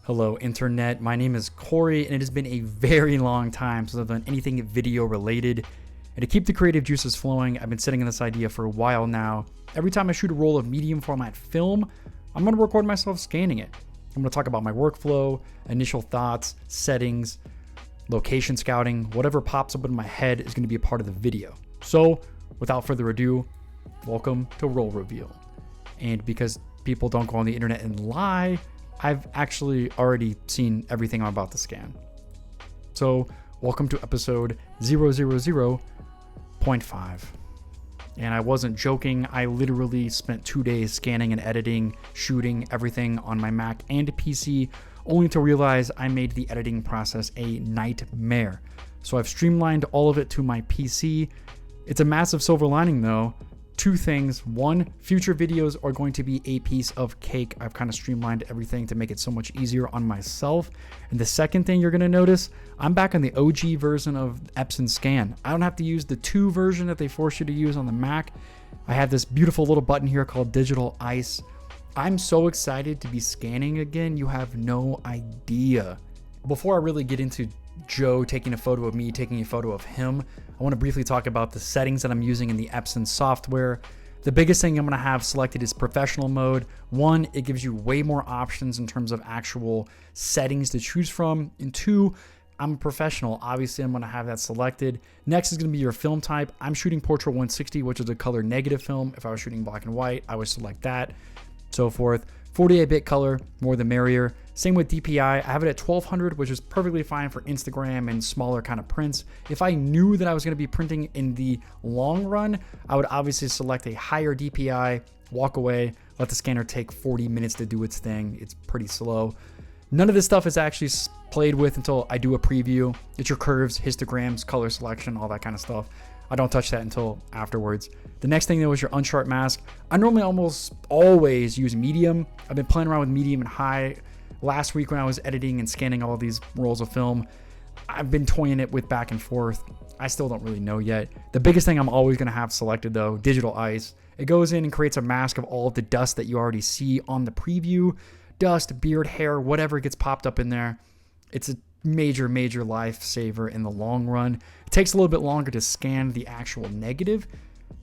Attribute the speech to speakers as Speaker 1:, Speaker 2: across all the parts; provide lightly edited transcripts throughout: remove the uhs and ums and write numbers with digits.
Speaker 1: Hello, Internet. My name is Corey, and it has been a very long time since I've done anything video related. And to keep the creative juices flowing, I've been sitting on this idea for a while now. Every time I shoot a roll of medium format film, I'm going to record myself scanning it. I'm going to talk about my workflow, initial thoughts, settings, location scouting, whatever pops up in my head is going to be a part of the video. So, without further ado, welcome to Roll Reveal. And because people don't go on the internet and lie, I've actually already seen everything I'm about to scan. So, welcome to episode 000.5. And I wasn't joking, I literally spent 2 days scanning and editing, shooting everything on my Mac and PC, only to realize I made the editing process a nightmare. So I've streamlined all of it to my PC. It's a massive silver lining though. Two things. One, future videos are going to be a piece of cake. I've kind of streamlined everything to make it so much easier on myself. And the second thing you're going to notice, I'm back on the OG version of Epson Scan. I don't have to use the 2 version that they force you to use on the Mac. I have this beautiful little button here called Digital Ice. I'm so excited to be scanning again. You have no idea. Before I really get into Joe taking a photo of me, taking a photo of him, I want to briefly talk about the settings that I'm using in the Epson software. The biggest thing I'm going to have selected is professional mode. One, it gives you way more options in terms of actual settings to choose from. And two, I'm a professional. Obviously, I'm going to have that selected. Next is going to be your film type. I'm shooting Portra 160, which is a color negative film. If I was shooting black and white, I would select that, so forth. 48-bit color, more the merrier. Same with DPI. I have it at 1200, which is perfectly fine for Instagram and smaller kind of prints. If I knew that I was going to be printing in the long run, I would obviously select a higher DPI, walk away, let the scanner take 40 minutes to do its thing. It's pretty slow. None of this stuff is actually played with until I do a preview. It's your curves, histograms, color selection, all that kind of stuff. I don't touch that until afterwards. The next thing though is your unsharp mask. I normally almost always use medium. I've been playing around with medium and high. Last week when I was editing and scanning all these rolls of film, I've been toying it with back and forth. I still don't really know yet. The biggest thing I'm always going to have selected though, Digital Ice. It goes in and creates a mask of all of the dust that you already see on the preview. Dust, beard, hair, whatever gets popped up in there. It's a major lifesaver in the long run. It takes a little bit longer to scan the actual negative,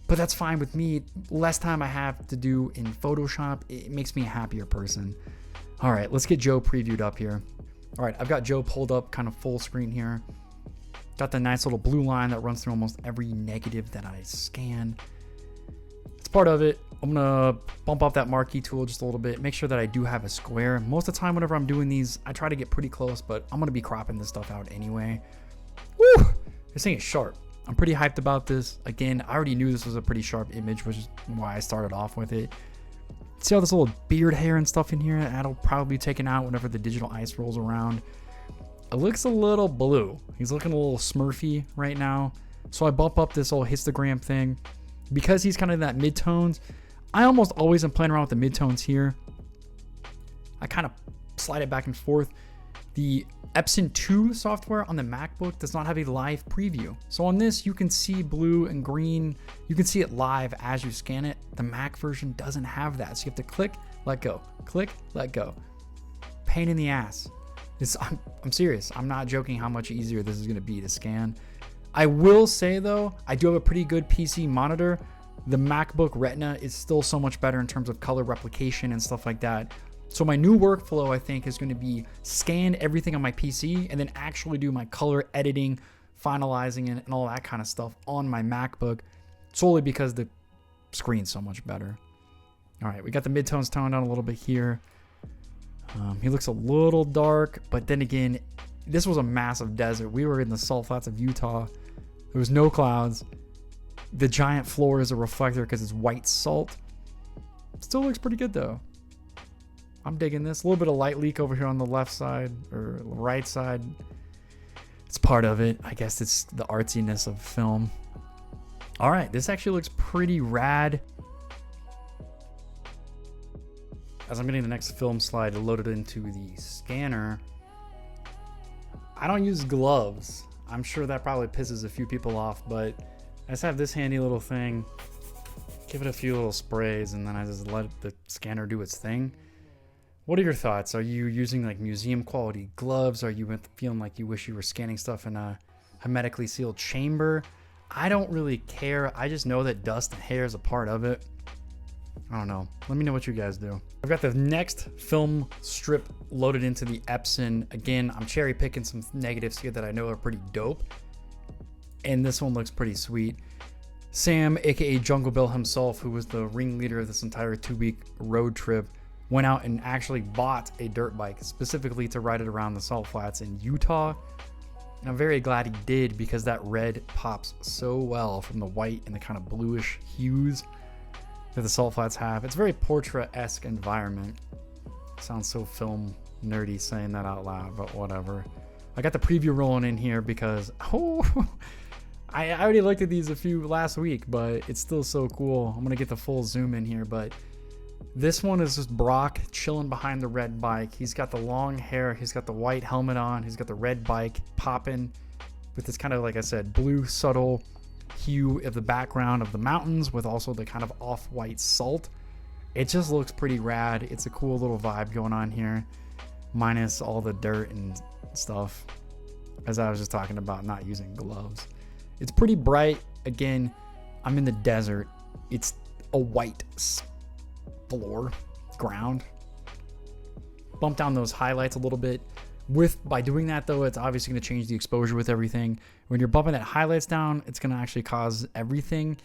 Speaker 1: but that's fine with me. Less time I have to do in Photoshop, it makes me a happier person. All right, let's get Joe previewed up here. All right, I've got Joe pulled up kind of full screen here. Got the nice little blue line that runs through almost every negative that I scan. It's part of it. I'm gonna bump up that marquee tool just a little bit, make sure that I do have a square. Most of the time whenever I'm doing these, I try to get pretty close, but I'm gonna be cropping this stuff out anyway. Woo! This thing is sharp. I'm pretty hyped about this. Again, I already knew this was a pretty sharp image, which is why I started off with it. See all this little beard hair and stuff in here? That'll probably be taken out whenever the Digital Ice rolls around. It looks a little blue. He's looking a little smurfy right now. So I bump up this whole histogram thing. Because he's kind of in that mid-tones, I almost always am playing around with the mid-tones here. I kind of slide it back and forth. The Epson 2 software on the MacBook does not have a live preview. So on this, you can see blue and green. You can see it live as you scan it. The Mac version doesn't have that. So you have to click, let go, click, let go. Pain in the ass. I'm serious. I'm not joking how much easier this is going to be to scan. I will say though, I do have a pretty good PC monitor. The MacBook Retina is still so much better in terms of color replication and stuff like that. So my new workflow, I think, is going to be scan everything on my PC and then actually do my color editing, finalizing it, and all that kind of stuff on my MacBook, solely because the screen's so much better. All right, we got the midtones toned down a little bit here. He looks a little dark, but then again, this was a massive desert. We were in the salt flats of Utah. There was no clouds. The giant floor is a reflector because it's white salt. Still looks pretty good though. I'm digging this. A little bit of light leak over here on the left side or right side. It's part of it. I guess it's the artsiness of film. All right, this actually looks pretty rad. As I'm getting the next film slide loaded into the scanner, I don't use gloves. I'm sure that probably pisses a few people off, but I just have this handy little thing. Give it a few little sprays and then I just let the scanner do its thing. What are your thoughts? Are you using like museum quality gloves? Are you feeling like you wish you were scanning stuff in a hermetically sealed chamber? I don't really care. I just know that dust and hair is a part of it. I don't know. Let me know what you guys do. I've got the next film strip loaded into the Epson. Again, I'm cherry picking some negatives here that I know are pretty dope. And this one looks pretty sweet. Sam, aka Jungle Bill himself, who was the ringleader of this entire 2-week road trip, went out and actually bought a dirt bike specifically to ride it around the salt flats in Utah. And I'm very glad he did, because that red pops so well from the white and the kind of bluish hues that the salt flats have. It's very Portra-esque environment. Sounds so film nerdy saying that out loud, but whatever. I got the preview rolling in here because, I already looked at these last week, but it's still so cool. I'm gonna get the full zoom in here, but this one is just Brock chilling behind the red bike. He's got the long hair, he's got the white helmet on, he's got the red bike popping with this kind of, like I said, blue subtle hue of the background of the mountains with also the kind of off-white salt. It just looks pretty rad. It's a cool little vibe going on here, minus all the dirt and stuff, as I was just talking about not using gloves. It's pretty bright. Again, I'm in the desert. It's a white floor, ground. Bump down those highlights a little bit. By doing that though, it's obviously going to change the exposure with everything. When you're bumping that highlights down, it's going to actually cause everything.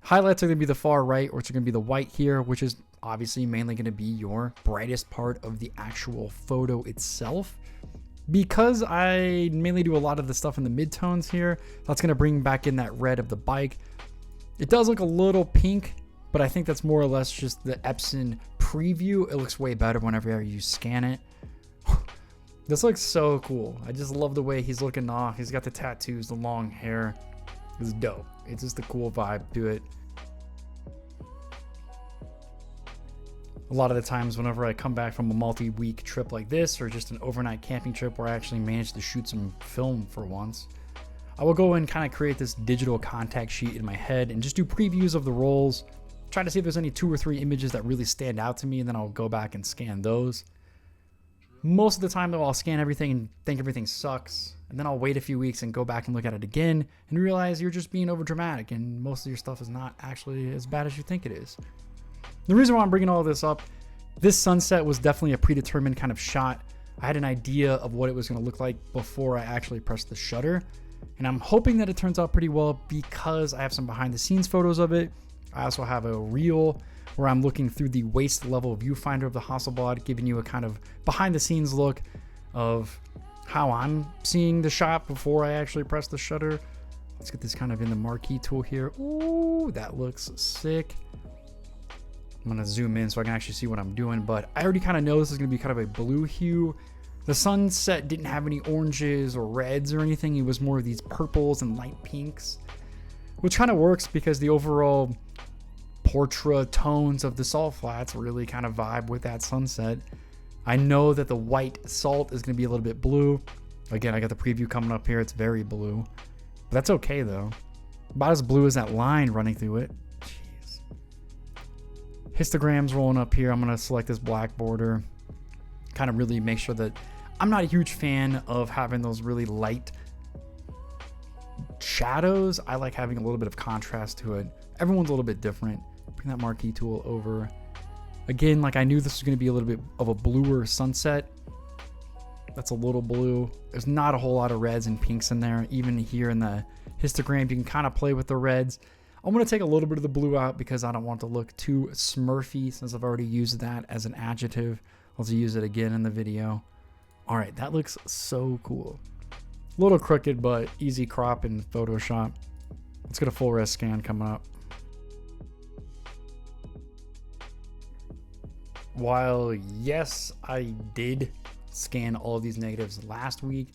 Speaker 1: Highlights are going to be the far right, or it's going to be the white here, which is obviously mainly going to be your brightest part of the actual photo itself. Because I mainly do a lot of the stuff in the midtones here, that's going to bring back in that red of the bike. It does look a little pink, but I think that's more or less just the Epson preview. It looks way better whenever you scan it. This looks so cool. I just love the way he's looking off. He's got the tattoos, the long hair. It's dope. It's just a cool vibe to it. A lot of the times whenever I come back from a multi-week trip like this, or just an overnight camping trip where I actually managed to shoot some film for once, I will go and kind of create this digital contact sheet in my head and just do previews of the rolls, try to see if there's any 2 or 3 images that really stand out to me, and then I'll go back and scan those. Most of the time though, I'll scan everything and think everything sucks, and then I'll wait a few weeks and go back and look at it again and realize you're just being over dramatic and most of your stuff is not actually as bad as you think it is. The reason why I'm bringing all this up, this sunset was definitely a predetermined kind of shot. I had an idea of what it was going to look like before I actually pressed the shutter, and I'm hoping that it turns out pretty well because I have some behind the scenes photos of it. I also have a reel where I'm looking through the waist level viewfinder of the Hasselblad, giving you a kind of behind the scenes look of how I'm seeing the shot before I actually press the shutter. Let's get this kind of in the marquee tool here. Ooh, that looks sick. I'm gonna zoom in so I can actually see what I'm doing, but I already kind of know this is gonna be kind of a blue hue. The sunset didn't have any oranges or reds or anything. It was more of these purples and light pinks, which kind of works because the overall Portra tones of the salt flats really kind of vibe with that sunset. I know that the white salt is going to be a little bit blue. Again, I got the preview coming up here. It's very blue, but that's okay though. About as blue as that line running through it. Jeez. Histograms rolling up here. I'm going to select this black border. Kind of really make sure that I'm not a huge fan of having those really light shadows. I like having a little bit of contrast to it. Everyone's a little bit different. Bring that marquee tool over. Again, like I knew this was going to be a little bit of a bluer sunset. That's a little blue. There's not a whole lot of reds and pinks in there. Even here in the histogram, you can kind of play with the reds. I'm going to take a little bit of the blue out because I don't want it to look too smurfy, since I've already used that as an adjective. I'll just use it again in the video. All right, that looks so cool. A little crooked, but easy crop in Photoshop. Let's get a full res scan coming up. While yes, I did scan all of these negatives last week,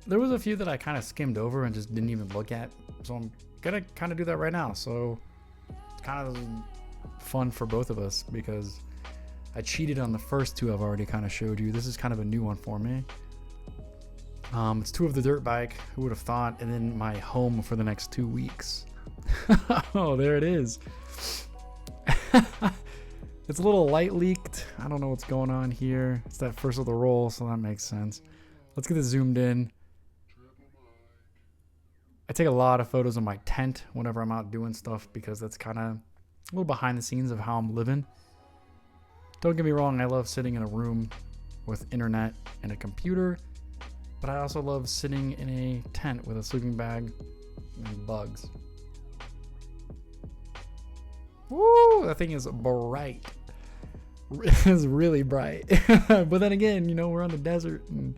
Speaker 1: there was a few that I kind of skimmed over and just didn't even look at. So I'm gonna kind of do that right now. So it's kind of fun for both of us because I cheated on the first 2 I've already kind of showed you. This is kind of a new one for me. It's 2 of the dirt bike, who would have thought, and then my home for the next 2 weeks. Oh, there it is. It's a little light leaked. I don't know what's going on here. It's that first of the roll, so that makes sense. Let's get this zoomed in. I take a lot of photos of my tent whenever I'm out doing stuff because that's kind of a little behind the scenes of how I'm living. Don't get me wrong, I love sitting in a room with internet and a computer, but I also love sitting in a tent with a sleeping bag and bugs. Woo, that thing is bright. It's really bright. But then again, you know, we're on the desert and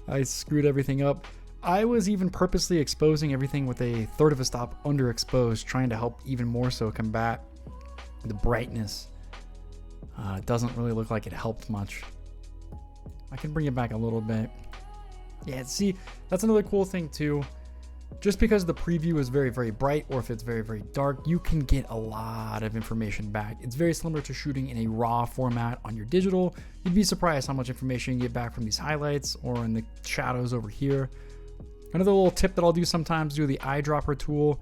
Speaker 1: I screwed everything up. I was even purposely exposing everything with a third of a stop underexposed, trying to help even more so combat the brightness. It doesn't really look like it helped much. I can bring it back a little bit. Yeah, see, that's another cool thing too. Just because the preview is very, very bright, or if it's very, very dark, you can get a lot of information back. It's very similar to shooting in a RAW format on your digital. You'd be surprised how much information you get back from these highlights or in the shadows over here. Another little tip that I'll do sometimes, do the eyedropper tool.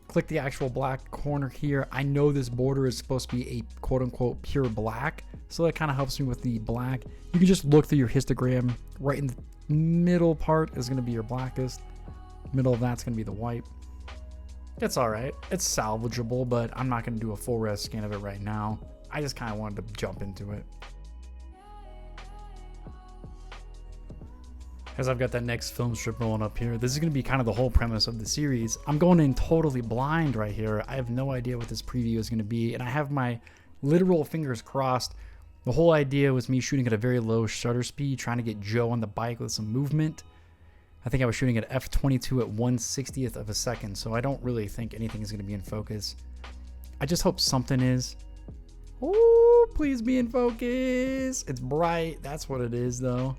Speaker 1: Click the actual black corner here. I know this border is supposed to be a quote unquote pure black, so that kind of helps me with the black. You can just look through your histogram. Right in the middle part is going to be your blackest. Middle of that's going to be the white. It's all right. It's salvageable, but I'm not going to do a full res scan of it right now. I just kind of wanted to jump into it. As I've got that next film strip rolling up here, this is going to be kind of the whole premise of the series. I'm going in totally blind right here. I have no idea what this preview is going to be, and I have my literal fingers crossed. The whole idea was me shooting at a very low shutter speed, trying to get Joe on the bike with some movement. I think I was shooting at f/22 at 1/60th of a second, so I don't really think anything is going to be in focus. I just hope something is. Oh, please be in focus. It's bright. That's what it is, though.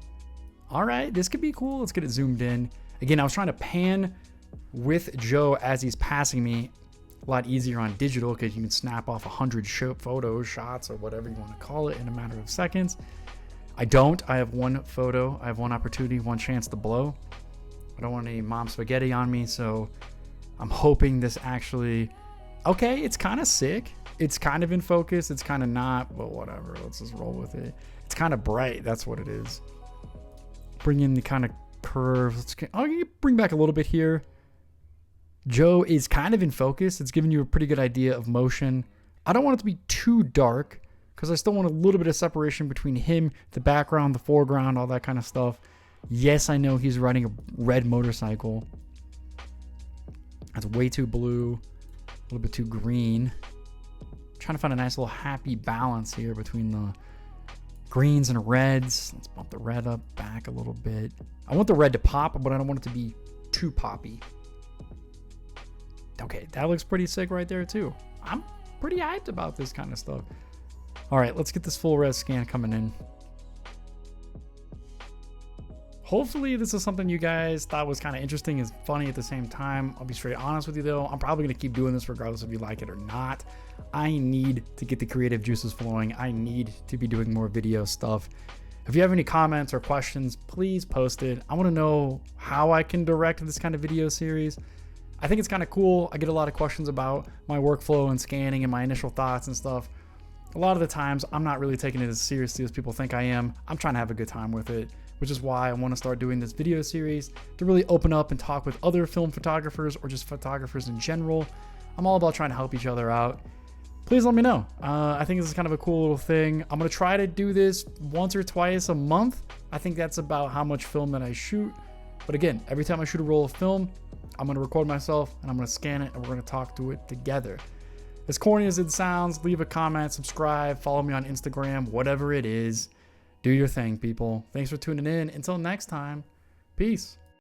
Speaker 1: All right, this could be cool. Let's get it zoomed in. Again, I was trying to pan with Joe as he's passing me. A lot easier on digital because you can snap off 100 photos, shots, or whatever you want to call it in a matter of seconds. I don't. I have one photo. I have one opportunity, one chance to blow. I don't want any mom spaghetti on me, so I'm hoping this actually... Okay, it's kind of sick. It's kind of in focus. It's kind of not, but whatever. Let's just roll with it. It's kind of bright. That's what it is. Bring in the kind of curve. I'll bring back a little bit here. Joe is kind of in focus. It's giving you a pretty good idea of motion. I don't want it to be too dark because I still want a little bit of separation between him, the background, the foreground, all that kind of stuff. Yes, I know he's riding a red motorcycle. That's way too blue, a little bit too green. I'm trying to find a nice little happy balance here between the greens and reds. Let's bump the red up back a little bit. I want the red to pop, but I don't want it to be too poppy. Okay, that looks pretty sick right there too. I'm pretty hyped about this kind of stuff. All right, let's get this full res scan coming in. Hopefully this is something you guys thought was kind of interesting and funny at the same time. I'll be straight honest with you though. I'm probably going to keep doing this regardless if you like it or not. I need to get the creative juices flowing. I need to be doing more video stuff. If you have any comments or questions, please post it. I want to know how I can direct this kind of video series. I think it's kind of cool. I get a lot of questions about my workflow and scanning and my initial thoughts and stuff. A lot of the times I'm not really taking it as seriously as people think I am. I'm trying to have a good time with it, which is why I want to start doing this video series to really open up and talk with other film photographers or just photographers in general. I'm all about trying to help each other out. Please let me know. I think this is kind of a cool little thing. I'm going to try to do this once or twice a month. I think that's about how much film that I shoot. But again, every time I shoot a roll of film, I'm going to record myself and I'm going to scan it and we're going to talk to it together. As corny as it sounds, leave a comment, subscribe, follow me on Instagram, whatever it is. Do your thing, people. Thanks for tuning in. Until next time, peace.